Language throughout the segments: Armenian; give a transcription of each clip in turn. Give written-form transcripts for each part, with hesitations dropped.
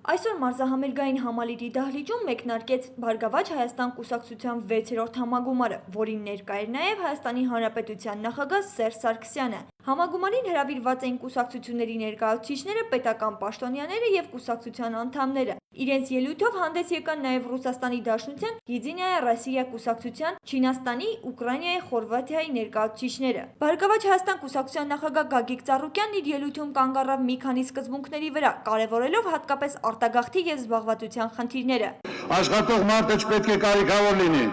Այսօր մարզահամերգային համալիրի դահլիճում մեկնարկեց Բարգավաճ Հայաստան կուսակցության 6-րդ համագումարը, որին ներկա էր նաև Հայաստանի Հանրապետության նախագահ Սերժ Սարգսյանը։ Համագումարին հրավիրված էին կուսակցությունների ներկայացուցիչները, պետական պաշտոնյաները եւ կուսակցության անդամները։ Իրենց ելույթով հանդես եկան նաև Ռուսաստանի Դաշնության, Եդինայա Ռոսիա կուսակցության, Չինաստանի, Ուկրաինայի, Խորվաթիայի ներկայացուցիչները։ Բարգավաճ Հայաստան կուսակցության նախագահ Գագիկ Ծառուկյանն իր ելույթում կանգ առավ մի քանի սկզբունքների վրա, կարևորելով հատկապես արտագաղթի եւ զբաղվածության խնդիրները։ Աշխատող մարդը չպետք է կարիքավոր լինի,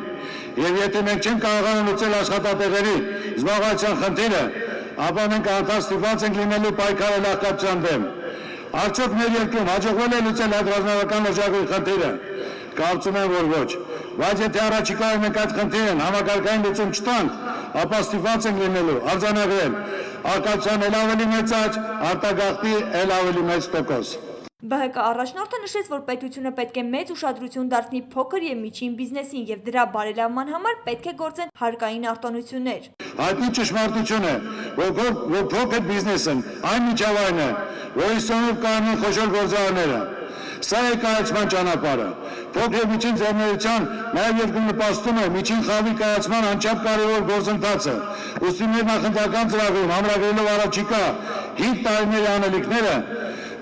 եւ եթե մենք չենք կարողանում լուծել աշխատատեղերի զբաղվածության խնդիրը, ապա մենք արտասթիված ենք լինելու պայքարել աղքատության դեմ։ Արդյոք մեր երկրում հաջողվել է լուծել այդ ռազմավարական օժագույն խնդիրը։ Կարծում եմ, որ ոչ։ Բայց եթե առաջիկայում մենք այդ խնդիրն համակարգային լուծում չտանք, ապա ստիպված ենք լինելու արձանագրել աղքատության էլ ավելի մեծ աճ, արտագաղթի էլ ավելի մեծ տոկոս։ ԲՀԿ առաջնորդը նշեց, որ պետությունը պետք է մեծ ուշադրություն դարձնի փոքր եւ միջին բիզնեսին եւ դրա բարելավման համար պետք է գործեն հարկային արտոնություններ։ Հայտնի ճշմարտություն է, որ փոքր բիզնեսն այն միջավայրն է, որի սովոր կանոն խոշոր գործարանները։ Սա է կայացման ճանապարհը։ Փոքր եւ միջին ձեռներության նաեւ երկու նպաստում է միջին խավի կայացման անչափ կարևոր գործընթացը։ Ուստի մեր նախընտրական ծրագրում համրագրելով առաջիկա 5 տարիների անելիքները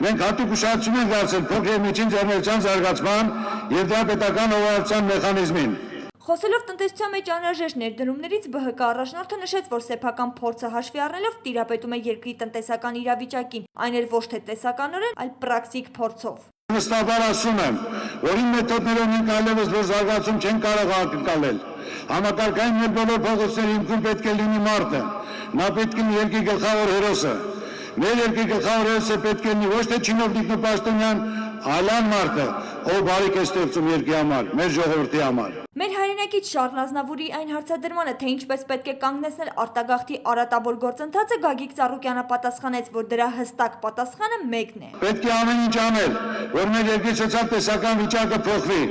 մենք հատուկ ուշադրություն ենք դարձել փոքր եւ միջին ձեռներության զարգացման եւ դրա պետական հովանավորության մեխանիզմին։ Խոսելով տնտեսության մեջ անհրաժեշտ ներդրումներից ԲՀԿ առաջնորդը նշեց, որ սեփական փորձը հաշվի առնելով տիրապետում է երկրի տնտեսական իրավիճակին, այն էլ ոչ թե տեսականորեն, այլ պրակտիկ փորձով։ Վստահաբար ասում եմ, որ իմ մեթոդներով մենք այլևս որ զարգացում չենք կարող ակնկալել։ Համակարգային մեր բոլոր փողոցների հիմքում պետք է լինի մարդը, նա պետք է լինի երկրի գլխավոր հերոսը։ Մեր երկրի գլխավոր հերոսը պետք է լինի ոչ թե չինովնիկ նպաշտոնյան, այլ այն մարդը, ով բարիք է ստեղծում երկրի համար, մեր ժողովրդի համար։ Մեր հայրենակից Շառլ Ազնավուրի այն հարցադրմանը, թե ինչպես պետք է կանգնեցնել արտագաղթի արատավոր գործընթացը, Գագիկ Ծառուկյանը պատասխանեց, որ դրա հստակ պատասխանը մեկն է։ Պետք է ամեն ինչ անել, որ մեր երկրի սոցիալ-տնտեսական վիճակը փոխվի,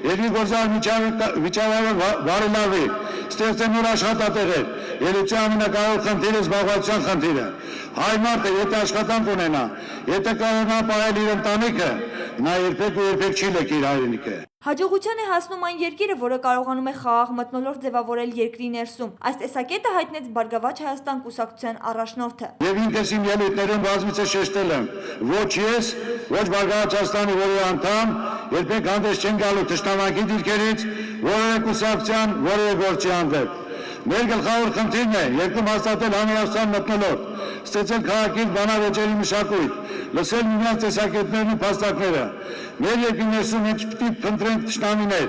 երկրի գործարար վիճակը բարելավի, ստեղծեն նոր աշխատատեղեր, ելույթի ամենակարևոր խնդիրը զբաղվածության խնդիրը։ Հայ մարդը եթե աշխատանք ունենա, եթե կարողանա պահել իր ընտանիքը, նա երբեք չի լքի իր հայրենիքը։ Հաջողության է հասնում այն երկիրը, որը կարողանում է խաղաղ մթնոլորտ ձևավորել երկրի ներսում։ Այս տեսակետը հայտնեց Բարգավաճ Հայաստան կուսակցության առաջնորդը։ Եվ ինքս իմ ելույթներում բազմիցս շեշտել եմ, ոչ ես, ոչ Բարգավաճ Հայաստանի որևէ անդամ երբեք հանդես չեն գալու թշնամանքի դիրքերից, որևէ կուսակցության, որևէ գործի հանդեպ։ Մեր գլխավոր խնդիրն է երկրում հաստատել համերաշխության մթնոլորտ, ստեղծել քաղաքից բանավեճերի մշակույթ, լսել միմյանց տեսակետներն ու փաստարկները։ Մեր երկրի ներսում մենք պիտի փնտրենք թշնամիներ։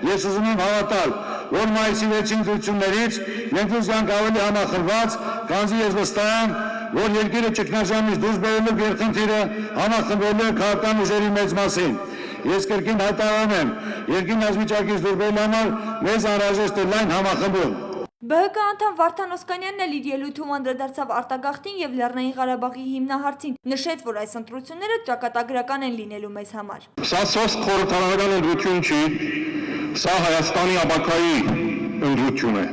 Ես ուզում եմ հավատալ, որ մայիսի 6-ին ընտրություններից մենք դուրս գանք ավելի համախմբված, քանզի ես վստահ եմ, որ երկիրը ճգնաժամից դուրս բերելու գերխնդիրը համախմբելու է քաղաքական ուժերի մեծ մասին։ Ես կրկին հայտարարում եմ, երկրին այս վիճակից դուրս բերելու համար մեզ անհրաժեշտ է լայն համախմբում։ ԲՀԿ անդամ Վարդան Օսկանյանն էլ իր ելույթում անդրադարձավ արտագաղթին եւ Լեռնային Ղարաբաղի հիմնահարցին, նշեց, որ այս ընտրությունները ճակատագրական են լինելու մեզ համար։ Սա սոսկ խորհրդարանական ընտրություն չի, սա Հայաստանի ապագայի ընտրություն է։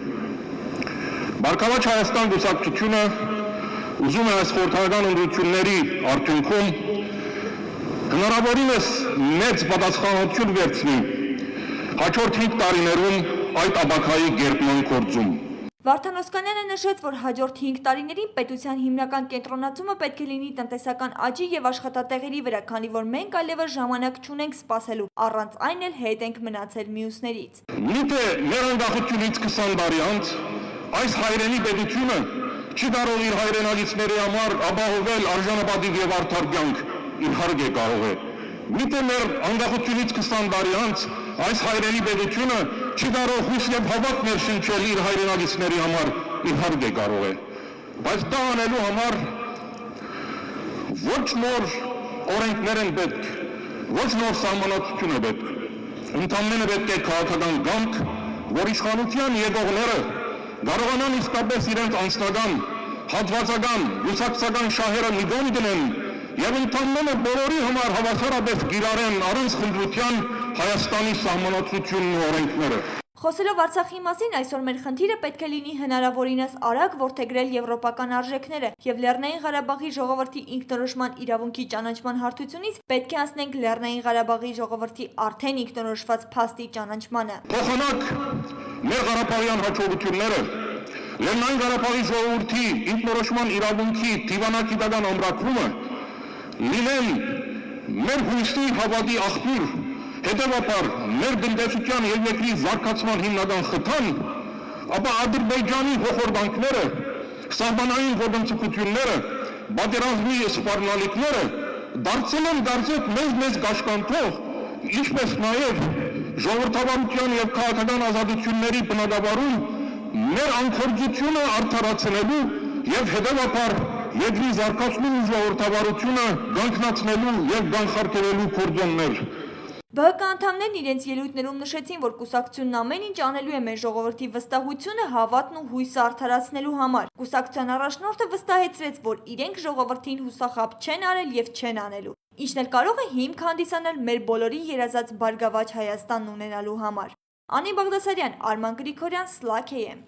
Բարգավաճ Հայաստան կուսակցությունը ուզում է այս խորհրդարանական ընտրությունների արդյունքում հնարավորինս մեծ պատասխանատվություն վերցնի հաջորդ 5 տարիներում այդ ապագայի գերբնական գործում։ Վարդան Օսկանյանը նշեց, որ հաջորդ 5 տարիներին պետության հիմնական կենտրոնացումը պետք է լինի տնտեսական աճի եւ աշխատատեղերի վրա, քանի որ մենք այլևս ժամանակ չունենք սպասելու, առանց այն էլ հետ ենք մնացել մյուսներից։ Միթե մեր անկախությունից 20 տարի անց այս հայրենի պետությունը չի կարող իր հայրենալիցների համար ապահովել արժանապատիվ եւ արդար կյանք, իհարկե կարող է։ Միթե մեր անկախությունից 20 տարի անց այս հայրենի պետությունը չի կարող հույս եւ հավատ ներշնչել իր հայրենալիցների համար, իհարկե կարող է։ Բայց դա անելու համար ոչ նոր օրենքներ են պետք, ոչ նոր սահմանադրություն է պետք։ Ընդամենը պետք է քաղաքական կամք, որ իշխանության եկողները կարողանան իսկապես իրենց անձնական, հատվածական, ուսակցական շահերը մի կողմ դնեն եւ ընդամենը բոլորի համար հավասարապես կիրառեն առանց խնդրության Հայաստանի սահմանադրությունն ու օրենքները։ Խոսելով Արցախի մասին, այսօր մեր խնդիրը պետք է լինի հնարավորինս արագ որդեգրել եվրոպական արժեքները եւ Լեռնային Ղարաբաղի ժողովրդի ինքնորոշման իրավունքի ճանաչման հարթությունից պետք է անցնենք Լեռնային Ղարաբաղի ժողովրդի արդեն ինքնորոշված փաստի ճանաչմանը։ Փոխանակ մեր Ղարաբաղյան հաջողությունները Լեռնային Ղարաբաղի ժողովրդի ինքնորոշման իրավունքի դիվանագիտական ամրագրումը լինեն մեր հույսի հավատի աղբյուր, հետևաբար մեր տնտեսության եւ երկրի զարգացման հիմնական խթան, ապա Ադրբեջանի հոխորտանքները, սահմանային ոտնձգությունները, պատերազմի սպառնալիքները դարձել են մեզ կաշկանդող, ինչպես նաեւ ժողովրդավարության եւ քաղաքական ազատությունների բնագավառում մեր անկորձությունը արդարացնելու եւ հետևաբար երկրի զարգացման ու ժողովրդավարությունը կանգնացնելու եւ կանխարգելելու կորձոններ։ ԲՀԿ անդամներն իրենց ելույթներում նշեցին, որ կուսակցությունն ամեն ինչ անելու է մեր ժողովրդի վստահությունը, հավատն ու հույսը արդարացնելու համար։ Կուսակցության առաջնորդը վստահեցրեց, որ իրենք ժողովրդին հուսախաբ չեն արել եւ չեն անելու, ինչն էլ կարող է հիմք հանդիսանալ մեր բոլորի երազած բարգավաճ Հայաստանն ունենալու համար։ Անի Բաղդասարյան, Արման Գրիգորյան, Սլաք AM։